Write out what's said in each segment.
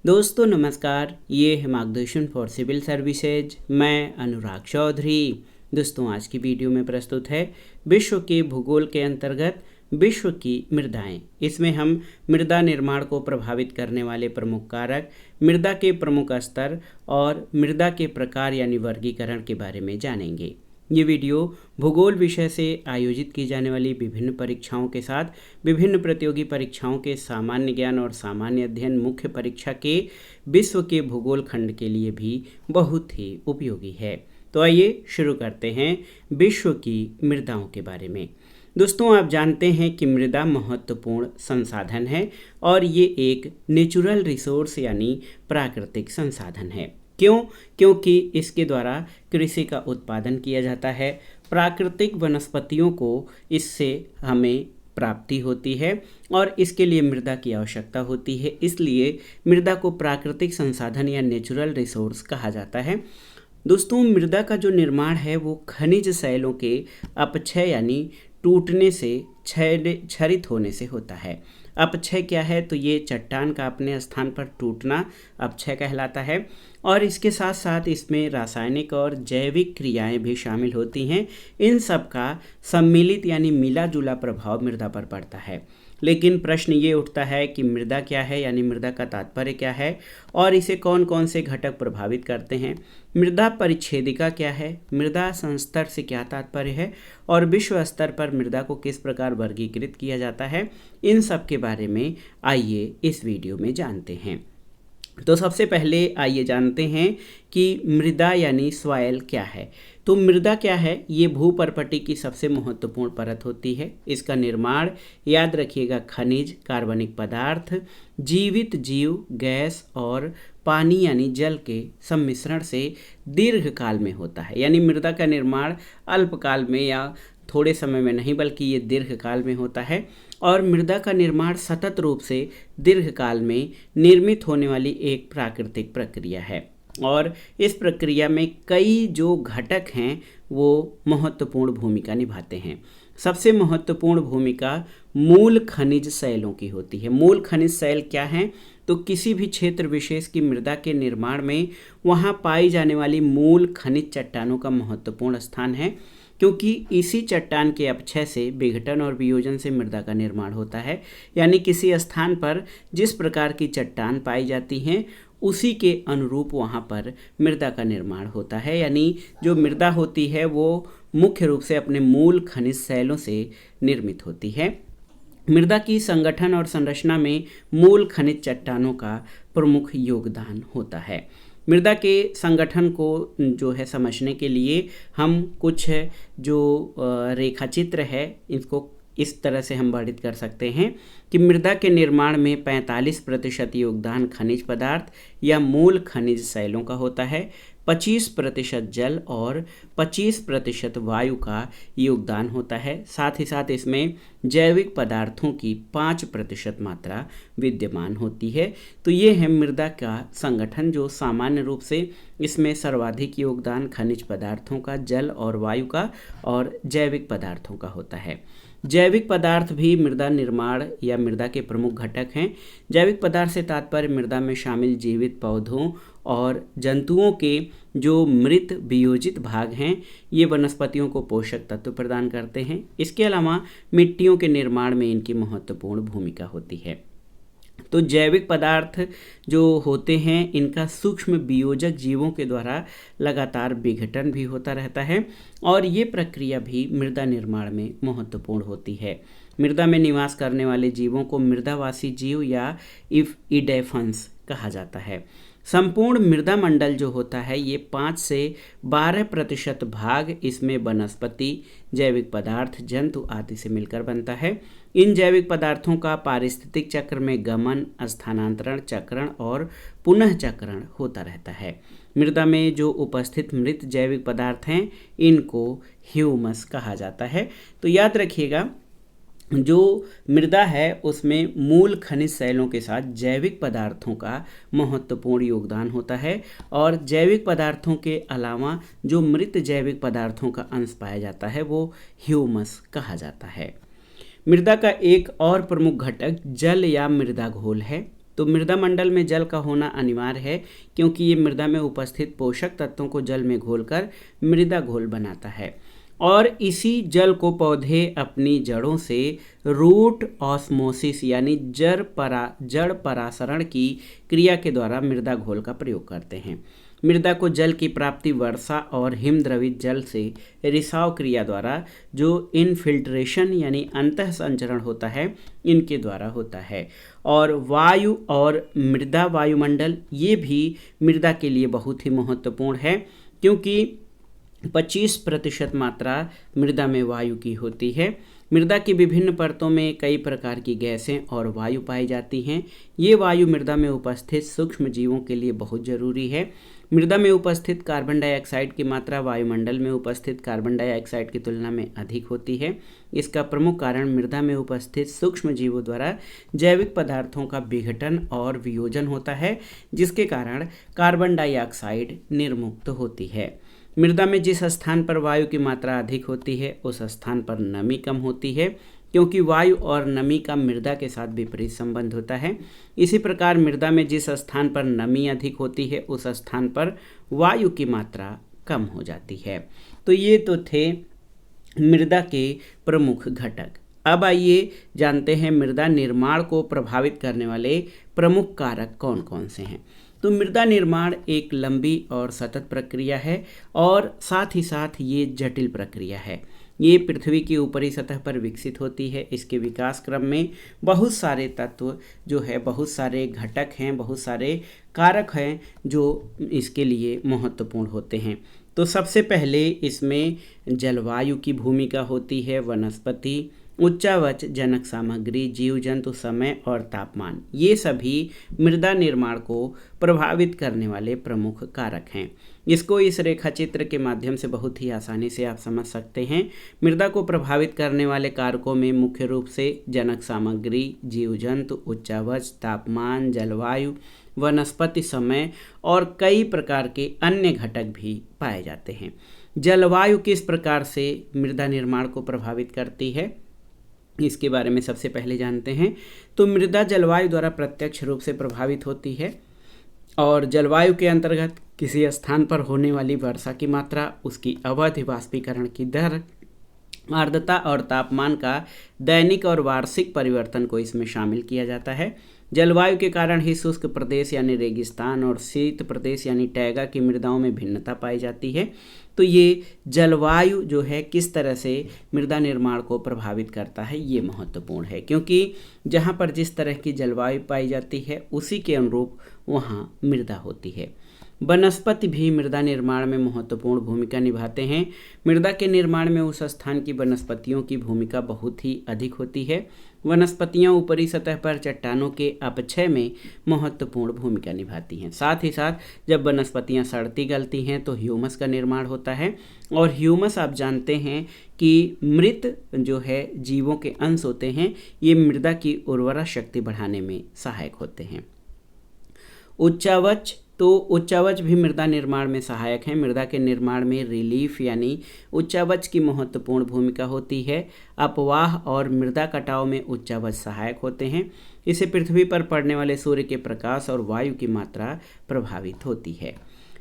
दोस्तों नमस्कार, ये है मार्गदर्शन फॉर सिविल सर्विसेज। मैं अनुराग चौधरी। दोस्तों आज की वीडियो में प्रस्तुत है विश्व के भूगोल के अंतर्गत विश्व की मृदाएं। इसमें हम मृदा निर्माण को प्रभावित करने वाले प्रमुख कारक, मृदा के प्रमुख स्तर और मृदा के प्रकार यानी वर्गीकरण के बारे में जानेंगे। ये वीडियो भूगोल विषय से आयोजित की जाने वाली विभिन्न परीक्षाओं के साथ विभिन्न प्रतियोगी परीक्षाओं के सामान्य ज्ञान और सामान्य अध्ययन मुख्य परीक्षा के विश्व के भूगोल खंड के लिए भी बहुत ही उपयोगी है। तो आइए शुरू करते हैं विश्व की मृदाओं के बारे में। दोस्तों आप जानते हैं कि मृदा महत्वपूर्ण संसाधन है और ये एक नेचुरल रिसोर्स यानी प्राकृतिक संसाधन है। क्यों? क्योंकि इसके द्वारा कृषि का उत्पादन किया जाता है, प्राकृतिक वनस्पतियों को इससे हमें प्राप्ति होती है और इसके लिए मृदा की आवश्यकता होती है। इसलिए मृदा को प्राकृतिक संसाधन या नेचुरल रिसोर्स कहा जाता है। दोस्तों मृदा का जो निर्माण है वो खनिज शैलों के अपक्षय यानी टूटने से क्षरित होने से होता है। अपक्षय क्या है? तो ये चट्टान का अपने स्थान पर टूटना अपक्षय कहलाता है और इसके साथ साथ इसमें रासायनिक और जैविक क्रियाएं भी शामिल होती हैं। इन सब का सम्मिलित यानी मिला जुला प्रभाव मृदा पर पड़ता है। लेकिन प्रश्न ये उठता है कि मृदा क्या है, यानी मृदा का तात्पर्य क्या है और इसे कौन कौन से घटक प्रभावित करते हैं। मृदा परिच्छेदिका क्या है, मृदा संस्तर से क्या तात्पर्य है और विश्व स्तर पर मृदा को किस प्रकार वर्गीकृत किया जाता है, इन सब के बारे में आइए इस वीडियो में जानते हैं। तो सबसे पहले आइए जानते हैं कि मृदा यानी सॉइल क्या है। तो मृदा क्या है? ये भूपर्पटी की सबसे महत्वपूर्ण परत होती है। इसका निर्माण याद रखिएगा खनिज, कार्बनिक पदार्थ, जीवित जीव, गैस और पानी यानी जल के सम्मिश्रण से दीर्घकाल में होता है। यानी मृदा का निर्माण अल्पकाल में या थोड़े समय में नहीं बल्कि ये दीर्घकाल में होता है और मृदा का निर्माण सतत रूप से दीर्घकाल में निर्मित होने वाली एक प्राकृतिक प्रक्रिया है और इस प्रक्रिया में कई जो घटक हैं वो महत्वपूर्ण भूमिका निभाते हैं। सबसे महत्वपूर्ण भूमिका मूल खनिज शैलों की होती है। मूल खनिज शैल क्या हैं? तो किसी भी क्षेत्र विशेष की मृदा के निर्माण में वहाँ पाई जाने वाली मूल खनिज चट्टानों का महत्वपूर्ण स्थान है, क्योंकि इसी चट्टान के अपक्षय से विघटन और वियोजन से मृदा का निर्माण होता है। यानी किसी स्थान पर जिस प्रकार की चट्टान पाई जाती हैं उसी के अनुरूप वहाँ पर मृदा का निर्माण होता है। यानी जो मृदा होती है वो मुख्य रूप से अपने मूल खनिज शैलों से निर्मित होती है। मृदा की संगठन और संरचना में मूल खनिज चट्टानों का प्रमुख योगदान होता है। मृदा के संगठन को जो है समझने के लिए हम कुछ जो रेखा चित्र है इसको इस तरह से हम वर्णित कर सकते हैं कि मृदा के निर्माण में 45% योगदान खनिज पदार्थ या मूल खनिज शैलों का होता है, 25% जल और 25% वायु का योगदान होता है। साथ ही साथ इसमें जैविक पदार्थों की 5% मात्रा विद्यमान होती है। तो ये है मृदा का संगठन जो सामान्य रूप से इसमें सर्वाधिक योगदान खनिज पदार्थों का, जल और वायु का और जैविक पदार्थों का होता है। जैविक पदार्थ भी मृदा निर्माण या मृदा के प्रमुख घटक हैं। जैविक पदार्थ से तात्पर्य मृदा में शामिल जीवित पौधों और जंतुओं के जो मृत वियोजित भाग हैं, ये वनस्पतियों को पोषक तत्व प्रदान करते हैं। इसके अलावा मिट्टियों के निर्माण में इनकी महत्वपूर्ण भूमिका होती है। तो जैविक पदार्थ जो होते हैं इनका सूक्ष्म वियोजक जीवों के द्वारा लगातार विघटन भी होता रहता है और ये प्रक्रिया भी मृदा निर्माण में महत्वपूर्ण होती है। मृदा में निवास करने वाले जीवों को मृदावासी जीव या इडेफंस कहा जाता है। संपूर्ण मृदा मंडल जो होता है ये 5 से 12% भाग इसमें वनस्पति, जैविक पदार्थ, जंतु आदि से मिलकर बनता है। इन जैविक पदार्थों का पारिस्थितिक चक्र में गमन, स्थानांतरण, चक्रण और पुनः चक्रण होता रहता है। मृदा में जो उपस्थित मृत जैविक पदार्थ हैं इनको ह्यूमस कहा जाता है। तो याद रखिएगा जो मृदा है उसमें मूल खनिज शैलों के साथ जैविक पदार्थों का महत्वपूर्ण योगदान होता है और जैविक पदार्थों के अलावा जो मृत जैविक पदार्थों का अंश पाया जाता है वो ह्यूमस कहा जाता है। मृदा का एक और प्रमुख घटक जल या मृदा घोल है। तो मृदा मंडल में जल का होना अनिवार्य है, क्योंकि ये मृदा में उपस्थित पोषक तत्वों को जल में घोलकर मृदा घोल बनाता है और इसी जल को पौधे अपनी जड़ों से रूट ऑस्मोसिस यानी जड़ परासरण की क्रिया के द्वारा मृदा घोल का प्रयोग करते हैं। मृदा को जल की प्राप्ति वर्षा और हिमद्रवित जल से रिसाव क्रिया द्वारा, जो इनफिल्ट्रेशन यानी अंतः संचरण होता है, इनके द्वारा होता है। और वायु और मृदा वायुमंडल ये भी मृदा के लिए बहुत ही महत्वपूर्ण है, क्योंकि 25% मात्रा मृदा में वायु की होती है। मृदा की विभिन्न परतों में कई प्रकार की गैसें और वायु पाई जाती हैं। ये वायु मृदा में उपस्थित सूक्ष्म जीवों के लिए बहुत जरूरी है। मृदा में उपस्थित कार्बन डाइऑक्साइड की मात्रा वायुमंडल में उपस्थित कार्बन डाइऑक्साइड की तुलना में अधिक होती है। इसका प्रमुख कारण मृदा में उपस्थित सूक्ष्म जीवों द्वारा जैविक पदार्थों का विघटन और वियोजन होता है, जिसके कारण कार्बन डाइऑक्साइड निर्मुक्त होती है। मृदा में जिस स्थान पर वायु की मात्रा अधिक होती है उस स्थान पर नमी कम होती है, क्योंकि वायु और नमी का मृदा के साथ विपरीत संबंध होता है। इसी प्रकार मृदा में जिस स्थान पर नमी अधिक होती है उस स्थान पर वायु की मात्रा कम हो जाती है। तो ये तो थे मृदा के प्रमुख घटक। अब आइए जानते हैं मृदा निर्माण को प्रभावित करने वाले प्रमुख कारक कौन कौन से हैं। तो मृदा निर्माण एक लंबी और सतत प्रक्रिया है और साथ ही साथ ये जटिल प्रक्रिया है। ये पृथ्वी की ऊपरी सतह पर विकसित होती है। इसके विकास क्रम में बहुत सारे तत्व जो है, बहुत सारे घटक हैं, बहुत सारे कारक हैं जो इसके लिए महत्वपूर्ण होते हैं। तो सबसे पहले इसमें जलवायु की भूमिका होती है, वनस्पति, उच्चावच, जनक सामग्री, जीव जंतु, समय और तापमान, ये सभी मृदा निर्माण को प्रभावित करने वाले प्रमुख कारक हैं। इसको इस रेखा चित्र के माध्यम से बहुत ही आसानी से आप समझ सकते हैं। मृदा को प्रभावित करने वाले कारकों में मुख्य रूप से जनक सामग्री, जीव जंतु, उच्चावच, तापमान, जलवायु, वनस्पति, समय और कई प्रकार के अन्य घटक भी पाए जाते हैं। जलवायु किस प्रकार से मृदा निर्माण को प्रभावित करती है, इसके बारे में सबसे पहले जानते हैं। तो मृदा जलवायु द्वारा प्रत्यक्ष रूप से प्रभावित होती है और जलवायु के अंतर्गत किसी स्थान पर होने वाली वर्षा की मात्रा, उसकी अवधि, वाष्पीकरण की दर, आर्द्रता और तापमान का दैनिक और वार्षिक परिवर्तन को इसमें शामिल किया जाता है। जलवायु के कारण ही शुष्क प्रदेश यानी रेगिस्तान और शीत प्रदेश यानी टैगा की मृदाओं में भिन्नता पाई जाती है। तो ये जलवायु जो है किस तरह से मृदा निर्माण को प्रभावित करता है, ये महत्वपूर्ण है, क्योंकि जहाँ पर जिस तरह की जलवायु पाई जाती है उसी के अनुरूप वहाँ मृदा होती है। वनस्पति भी मृदा निर्माण में महत्वपूर्ण भूमिका निभाते हैं। मृदा के निर्माण में उस स्थान की वनस्पतियों की भूमिका बहुत ही अधिक होती है। वनस्पतियां ऊपरी सतह पर चट्टानों के अपक्षय में महत्वपूर्ण भूमिका निभाती हैं। साथ ही साथ जब वनस्पतियां सड़ती गलती हैं तो ह्यूमस का निर्माण होता है और ह्यूमस आप जानते हैं कि मृत जो है जीवों के अंश होते हैं, ये मृदा की उर्वरा शक्ति बढ़ाने में सहायक होते हैं। उच्चावच, तो उच्चावच भी मृदा निर्माण में सहायक है। मृदा के निर्माण में रिलीफ यानी उच्चावच की महत्वपूर्ण भूमिका होती है। अपवाह और मृदा कटाव में उच्चावच सहायक होते हैं। इससे पृथ्वी पर पड़ने वाले सूर्य के प्रकाश और वायु की मात्रा प्रभावित होती है।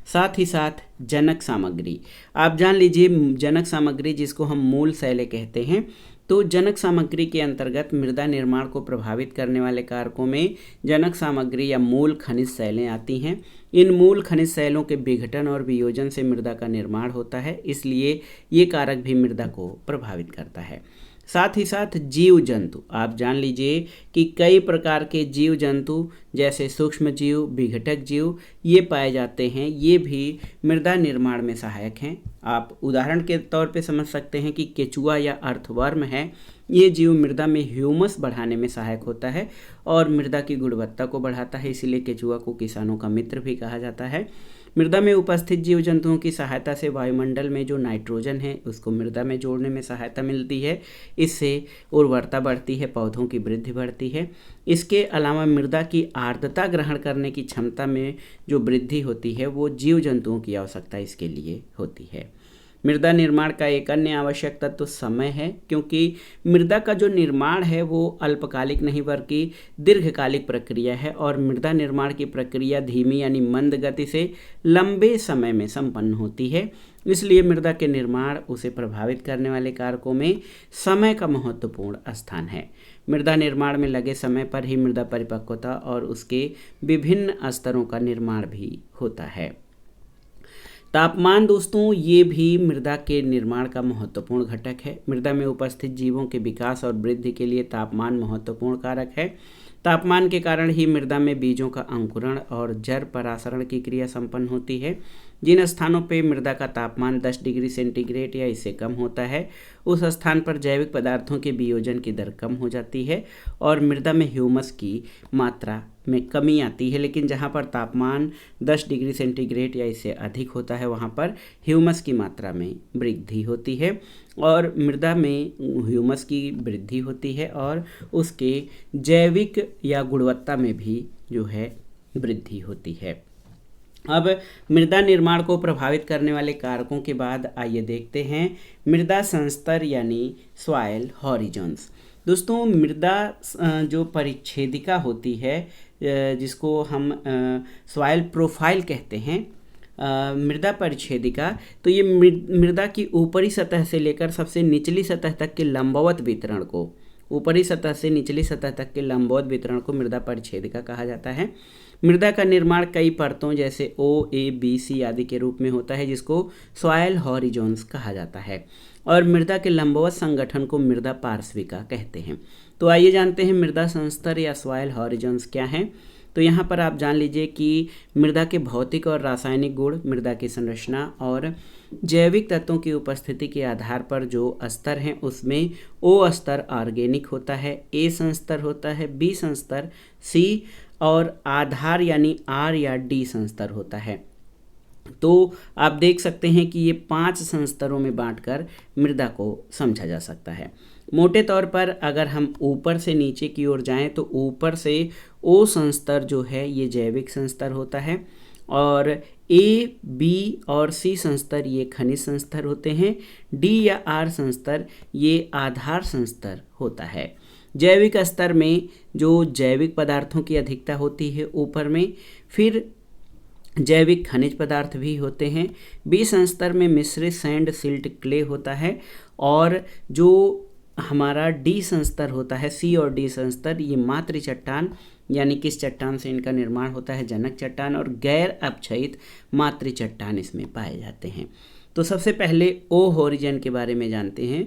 साथ ही साथ जनक सामग्री, आप जान लीजिए जनक सामग्री जिसको हम मूल शैलें कहते हैं, तो जनक सामग्री के अंतर्गत मृदा निर्माण को प्रभावित करने वाले कारकों में जनक सामग्री या मूल खनिज शैलें आती हैं। इन मूल खनिज शैलों के विघटन और वियोजन से मृदा का निर्माण होता है, इसलिए ये कारक भी मृदा को प्रभावित करता है। साथ ही साथ जीव जंतु, आप जान लीजिए कि कई प्रकार के जीव जंतु जैसे सूक्ष्म जीव, विघटक जीव ये पाए जाते हैं, ये भी मृदा निर्माण में सहायक हैं। आप उदाहरण के तौर पे समझ सकते हैं कि केचुआ या अर्थवर्म है, ये जीव मृदा में ह्यूमस बढ़ाने में सहायक होता है और मृदा की गुणवत्ता को बढ़ाता है, इसीलिए केचुआ को किसानों का मित्र भी कहा जाता है। मृदा में उपस्थित जीव जंतुओं की सहायता से वायुमंडल में जो नाइट्रोजन है उसको मृदा में जोड़ने में सहायता मिलती है। इससे उर्वरता बढ़ती है, पौधों की वृद्धि बढ़ती है। इसके अलावा मृदा की आर्द्रता ग्रहण करने की क्षमता में जो वृद्धि होती है वो जीव जंतुओं की आवश्यकता इसके लिए होती है। मृदा निर्माण का एक अन्य आवश्यक तत्व तो समय है, क्योंकि मृदा का जो निर्माण है वो अल्पकालिक नहीं बल्कि दीर्घकालिक प्रक्रिया है और मृदा निर्माण की प्रक्रिया धीमी यानी मंद गति से लंबे समय में संपन्न होती है। इसलिए मृदा के निर्माण उसे प्रभावित करने वाले कारकों में समय का महत्वपूर्ण स्थान है। मृदा निर्माण में लगे समय पर ही मृदा परिपक्वता और उसके विभिन्न स्तरों का निर्माण भी होता है। तापमान दोस्तों ये भी मृदा के निर्माण का महत्वपूर्ण घटक है। मृदा में उपस्थित जीवों के विकास और वृद्धि के लिए तापमान महत्वपूर्ण कारक है। तापमान के कारण ही मृदा में बीजों का अंकुरण और जड़ परासरण की क्रिया संपन्न होती है। जिन स्थानों पर मृदा का तापमान 10 डिग्री सेंटीग्रेड या इससे कम होता है उस स्थान पर जैविक पदार्थों के वियोजन की दर कम हो जाती है और मृदा में ह्यूमस की मात्रा में कमी आती है। लेकिन जहाँ पर तापमान 10 डिग्री सेंटीग्रेड या इससे अधिक होता है वहाँ पर ह्यूमस की मात्रा में वृद्धि होती है और मृदा में ह्यूमस की वृद्धि होती है और उसके जैविक या गुणवत्ता में भी जो है वृद्धि होती है। अब मृदा निर्माण को प्रभावित करने वाले कारकों के बाद आइए देखते हैं मृदा संस्तर यानी सॉइल हॉरिजॉन्स। दोस्तों मृदा जो परिच्छेदिका होती है जिसको हम सॉइल प्रोफाइल कहते हैं, मृदा परिच्छेदिका, तो ये मृदा की ऊपरी सतह से लेकर सबसे निचली सतह तक के लंबवत वितरण को, ऊपरी सतह से निचली सतह तक के लंबवत वितरण को मृदा परिच्छेदिका कहा जाता है। मृदा का निर्माण कई परतों जैसे ओ, ए, बी, सी आदि के रूप में होता है जिसको सॉइल हॉरिजॉन्स कहा जाता है और मृदा के लंबवत संगठन को मृदा पार्श्विका कहते हैं। तो आइए जानते हैं मृदा संस्तर या सॉइल हॉरिजॉन्स क्या हैं। तो यहाँ पर आप जान लीजिए कि मृदा के भौतिक और रासायनिक गुण, मृदा की संरचना और जैविक तत्वों की उपस्थिति के आधार पर जो स्तर हैं उसमें ओ स्तर ऑर्गेनिक होता है, ए संस्तर होता है, बी संस्तर, सी और आधार यानी आर या डी संस्तर होता है। तो आप देख सकते हैं कि ये 5 संस्तरों में बांटकर मृदा को समझा जा सकता है। मोटे तौर पर अगर हम ऊपर से नीचे की ओर जाएं तो ऊपर से ओ संस्तर जो है ये जैविक संस्तर होता है और ए, बी और सी संस्तर ये खनिज संस्तर होते हैं, डी या आर संस्तर ये आधार संस्तर होता है। जैविक स्तर में जो जैविक पदार्थों की अधिकता होती है ऊपर में, फिर जैविक खनिज पदार्थ भी होते हैं। बी संस्तर में मिश्रित सैंड, सिल्ट, क्ले होता है और जो हमारा डी संस्तर होता है, सी और डी संस्तर, ये मातृ चट्टान यानी किस चट्टान से इनका निर्माण होता है, जनक चट्टान और गैर अपक्षयित मातृ चट्टान इसमें पाए जाते हैं। तो सबसे पहले ओ हॉरिजन के बारे में जानते हैं।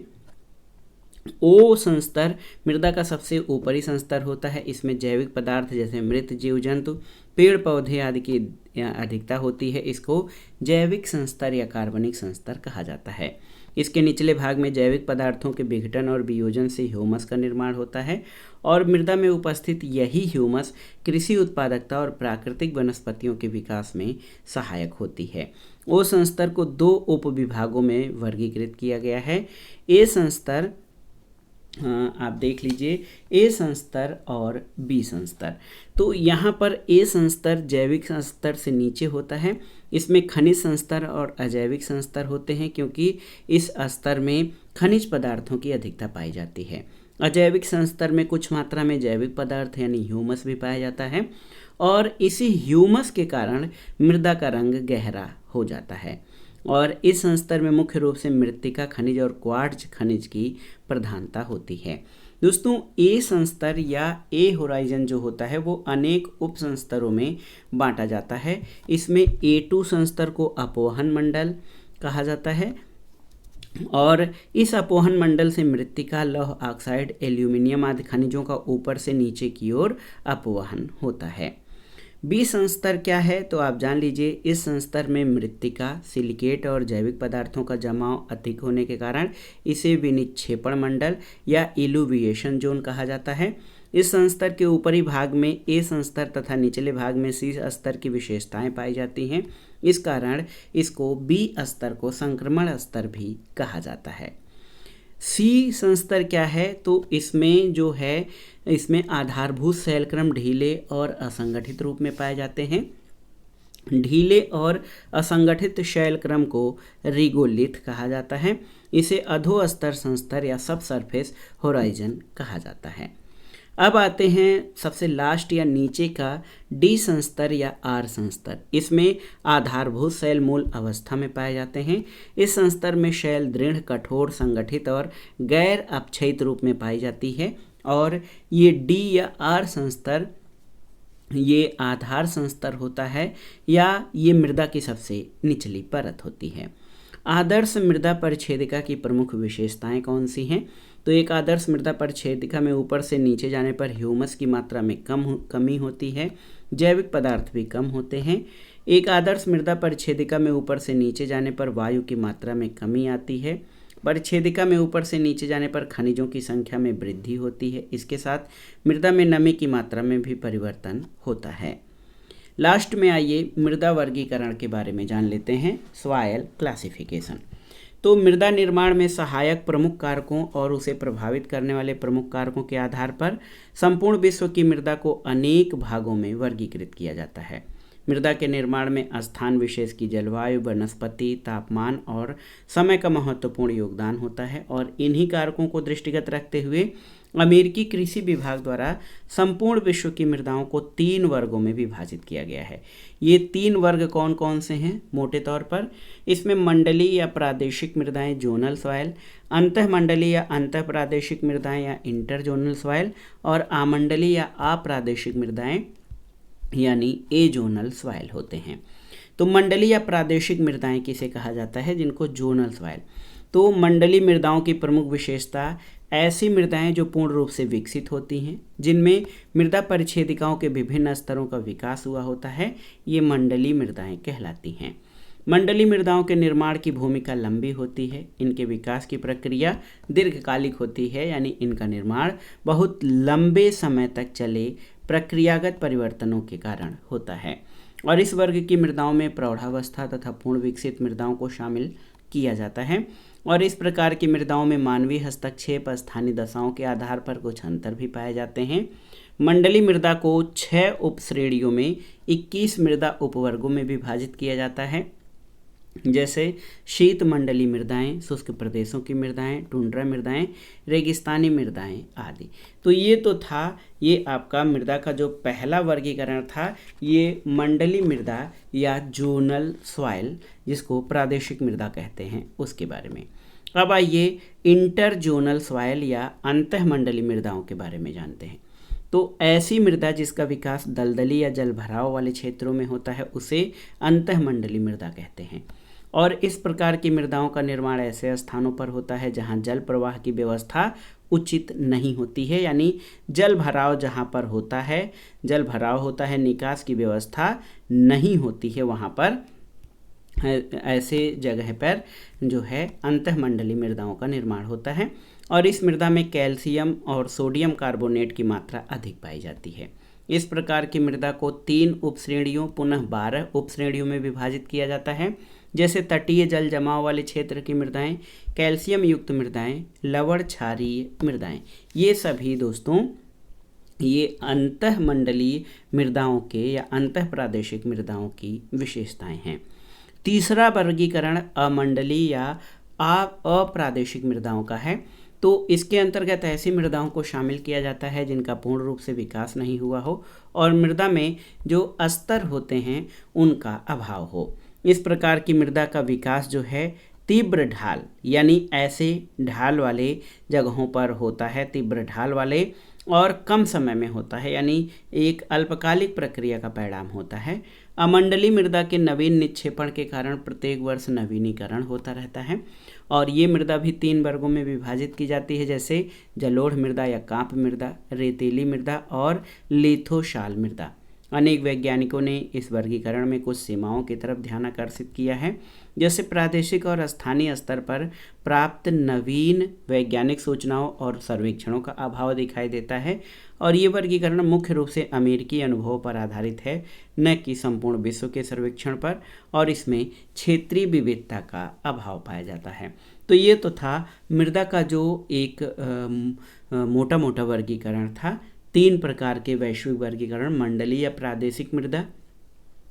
ओ संस्तर मृदा का सबसे ऊपरी संस्तर होता है। इसमें जैविक पदार्थ जैसे मृत जीव जंतु, पेड़ पौधे आदि की अधिकता होती है। इसको जैविक संस्तर या कार्बनिक संस्तर कहा जाता है। इसके निचले भाग में जैविक पदार्थों के विघटन और वियोजन से ह्यूमस का निर्माण होता है और मृदा में उपस्थित यही ह्यूमस कृषि उत्पादकता और प्राकृतिक वनस्पतियों के विकास में सहायक होती है। ओ संस्तर को 2 उपविभागों में वर्गीकृत किया गया है। ए संस्तर आप देख लीजिए, ए संस्तर और बी संस्तर। तो यहाँ पर ए संस्तर जैविक संस्तर से नीचे होता है। इसमें खनिज संस्तर और अजैविक संस्तर होते हैं क्योंकि इस स्तर में खनिज पदार्थों की अधिकता पाई जाती है। अजैविक संस्तर में कुछ मात्रा में जैविक पदार्थ यानी ह्यूमस भी पाया जाता है और इसी ह्यूमस के कारण मृदा का रंग गहरा हो जाता है और इस संस्तर में मुख्य रूप से मृत्तिका खनिज और क्वार्ट्ज खनिज की प्रधानता होती है। दोस्तों ए संस्तर या ए होराइजन जो होता है वो अनेक उप संस्तरों में बांटा जाता है। इसमें A2 संस्तर को अपोहन मंडल कहा जाता है और इस अपोहन मंडल से मृत्तिका, लौह ऑक्साइड, एल्यूमिनियम आदि खनिजों का ऊपर से नीचे की ओर अपवहन होता है। बी संस्तर क्या है तो आप जान लीजिए, इस संस्तर में मृत्तिका, सिलिकेट और जैविक पदार्थों का जमाव अधिक होने के कारण इसे विनिक्षेपण मंडल या इल्यूविएशन जोन कहा जाता है। इस संस्तर के ऊपरी भाग में ए संस्तर तथा निचले भाग में सी स्तर की विशेषताएं पाई जाती हैं। इस कारण इसको बी स्तर को संक्रमण स्तर भी कहा जाता है। सी संस्तर क्या है तो इसमें जो है इसमें आधारभूत शैलक्रम ढीले और असंगठित रूप में पाए जाते हैं। ढीले और असंगठित शैल क्रम को रिगोलिथ कहा जाता है। इसे अधोस्तर संस्तर या सब सरफेस होराइजन कहा जाता है। अब आते हैं सबसे लास्ट या नीचे का डी संस्तर या आर संस्तर। इसमें आधारभूत शैल मूल अवस्था में पाए जाते हैं। इस संस्तर में शैल दृढ़, कठोर, संगठित और गैर अपक्षयित रूप में पाई जाती है। और ये डी या आर संस्तर ये आधार संस्तर होता है या ये मृदा की सबसे निचली परत होती है। आदर्श मृदा परिच्छेदिका की प्रमुख विशेषताएं कौन सी हैं? तो एक आदर्श मृदा परिच्छेदिका में ऊपर से नीचे जाने पर ह्यूमस की मात्रा में कमी होती है, जैविक पदार्थ भी कम होते हैं। एक आदर्श मृदा परिच्छेदिका में ऊपर से नीचे जाने पर वायु की मात्रा में कमी आती है। परिच्छेदिका में ऊपर से नीचे जाने पर खनिजों की संख्या में वृद्धि होती है। इसके साथ मृदा में नमी की मात्रा में भी परिवर्तन होता है। लास्ट में आइए मृदा वर्गीकरण के बारे में जान लेते हैं, सॉइल क्लासिफिकेशन। तो मृदा निर्माण में सहायक प्रमुख कारकों और उसे प्रभावित करने वाले प्रमुख कारकों के आधार पर संपूर्ण विश्व की मृदा को अनेक भागों में वर्गीकृत किया जाता है। मृदा के निर्माण में स्थान विशेष की जलवायु, वनस्पति, तापमान और समय का महत्वपूर्ण योगदान होता है। और इन्हीं कारकों को दृष्टिगत रखते हुए अमेरिकी कृषि विभाग द्वारा संपूर्ण विश्व की मृदाओं को 3 वर्गों में विभाजित किया गया है। ये 3 वर्ग कौन कौन से हैं? मोटे तौर पर इसमें मंडलीय या प्रादेशिक मृदाएं जोनल सॉइल, अंतःमंडलीय या अंतः प्रादेशिक मृदाएं या इंटर जोनल सॉइल, और आमंडलीय या अप्रादेशिक मृदाएं यानी ए जोनल सॉइल होते हैं। तो मंडलीय या प्रादेशिक मृदाएं किसे कहा जाता है? जिनको जोनल सॉइल। तो मंडलीय मृदाओं की प्रमुख विशेषता ऐसी मृदाएं जो पूर्ण रूप से विकसित होती हैं, जिनमें मृदा परिच्छेदिकाओं के विभिन्न स्तरों का विकास हुआ होता है, ये मंडलीय मृदाएं कहलाती हैं। मंडलीय मृदाओं के निर्माण की भूमिका लंबी होती है। इनके विकास की प्रक्रिया दीर्घकालिक होती है, यानी इनका निर्माण बहुत लंबे समय तक चले प्रक्रियागत परिवर्तनों के कारण होता है। और इस वर्ग की मृदाओं में प्रौढ़ावस्था तथा पूर्ण विकसित मृदाओं को शामिल किया जाता है। और इस प्रकार की मृदाओं में मानवीय हस्तक्षेप, स्थानीय दशाओं के आधार पर कुछ अंतर भी पाए जाते हैं। मंडलीय मृदा को 6 उपश्रेणियों में 21 मृदा उपवर्गों में विभाजित किया जाता है, जैसे शीत मंडलीय मृदाएं, शुष्क प्रदेशों की मृदाएं, टुंड्रा मृदाएं, रेगिस्तानी मृदाएं आदि। तो ये तो था ये आपका मृदा का जो पहला वर्गीकरण था, ये मंडलीय मृदा या जोनल सॉइल, जिसको प्रादेशिक मृदा कहते हैं, उसके बारे में। अब आइए इंटर जोनल सॉइल या अंतःमंडलीय मृदाओं के बारे में जानते हैं। तो ऐसी मृदा जिसका विकास दलदली या जल भराव वाले क्षेत्रों में होता है, उसे अंतःमंडलीय मृदा कहते हैं। और इस प्रकार की मृदाओं का निर्माण ऐसे स्थानों पर होता है जहां जल प्रवाह की व्यवस्था उचित नहीं होती है, यानी जल भराव जहां पर होता है, जल भराव होता है, निकास की व्यवस्था नहीं होती है, वहां पर ऐसे जगह पर जो है अंतःमंडलीय मृदाओं का निर्माण होता है। और इस मृदा में कैल्शियम और सोडियम कार्बोनेट की मात्रा अधिक पाई जाती है। इस प्रकार की मृदा को 3 उपश्रेणियों पुनः 12 उपश्रेणियों में विभाजित किया जाता है, जैसे तटीय जल जमाव वाले क्षेत्र की मृदाएं, कैल्शियम युक्त मृदाएं, लवण क्षारीय मृदाएं। ये सभी दोस्तों ये अंतःमंडलीय मृदाओं के या अंतः प्रादेशिक मृदाओं की विशेषताएं हैं। तीसरा वर्गीकरण अमंडलीय या अप्रादेशिक मृदाओं का है। तो इसके अंतर्गत ऐसी मृदाओं को शामिल किया जाता है जिनका पूर्ण रूप से विकास नहीं हुआ हो और मृदा में जो स्तर होते हैं उनका अभाव हो। इस प्रकार की मृदा का विकास जो है तीव्र ढाल यानी ऐसे ढाल वाले जगहों पर होता है, तीव्र ढाल वाले, और कम समय में होता है, यानी एक अल्पकालिक प्रक्रिया का परिणाम होता है। अमंडलीय मृदा के नवीन निक्षेपण के कारण प्रत्येक वर्ष नवीनीकरण होता रहता है। और ये मृदा भी 3 वर्गों में विभाजित की जाती है, जैसे जलोढ़ मृदा या कांप मृदा, रेतीली मृदा और लिथोशाल मृदा। अनेक वैज्ञानिकों ने इस वर्गीकरण में कुछ सीमाओं की तरफ ध्यान आकर्षित किया है, जैसे प्रादेशिक और स्थानीय स्तर पर प्राप्त नवीन वैज्ञानिक सूचनाओं और सर्वेक्षणों का अभाव दिखाई देता है। और ये वर्गीकरण मुख्य रूप से अमेरिकी अनुभवों पर आधारित है, न कि संपूर्ण विश्व के सर्वेक्षण पर, और इसमें क्षेत्रीय विविधता का अभाव पाया जाता है। तो ये तो था मृदा का जो एक मोटा मोटा वर्गीकरण था। 3 प्रकार के वैश्विक वर्गीकरण, मंडलीय या प्रादेशिक मृदा,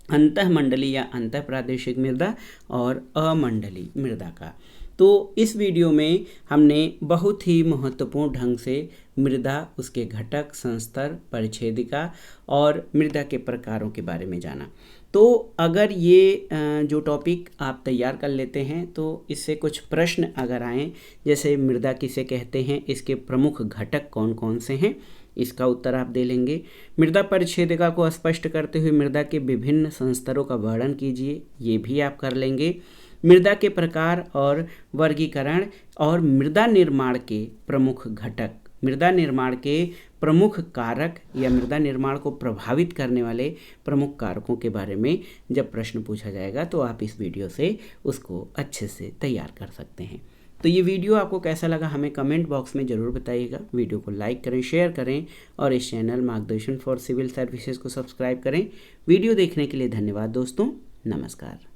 अंतःमंडलीय या अंतः प्रादेशिक मृदा और अमंडली मृदा का। तो इस वीडियो में हमने बहुत ही महत्वपूर्ण ढंग से मृदा, उसके घटक, संस्तर, परिच्छेदिका और मृदा के प्रकारों के बारे में जाना। तो अगर ये जो टॉपिक आप तैयार कर लेते हैं तो इससे कुछ प्रश्न अगर आएँ, जैसे मृदा किसे कहते हैं, इसके प्रमुख घटक कौन कौन से हैं, इसका उत्तर आप दे लेंगे। मृदा परिच्छेदिका को स्पष्ट करते हुए मृदा के विभिन्न संस्तरों का वर्णन कीजिए, ये भी आप कर लेंगे। मृदा के प्रकार और वर्गीकरण और मृदा निर्माण के प्रमुख घटक, मृदा निर्माण के प्रमुख कारक या मृदा निर्माण को प्रभावित करने वाले प्रमुख कारकों के बारे में जब प्रश्न पूछा जाएगा तो आप इस वीडियो से उसको अच्छे से तैयार कर सकते हैं। तो ये वीडियो आपको कैसा लगा हमें कमेंट बॉक्स में ज़रूर बताइएगा। वीडियो को लाइक करें, शेयर करें और इस चैनल मार्गदर्शन फॉर सिविल सर्विसेज को सब्सक्राइब करें। वीडियो देखने के लिए धन्यवाद दोस्तों, नमस्कार।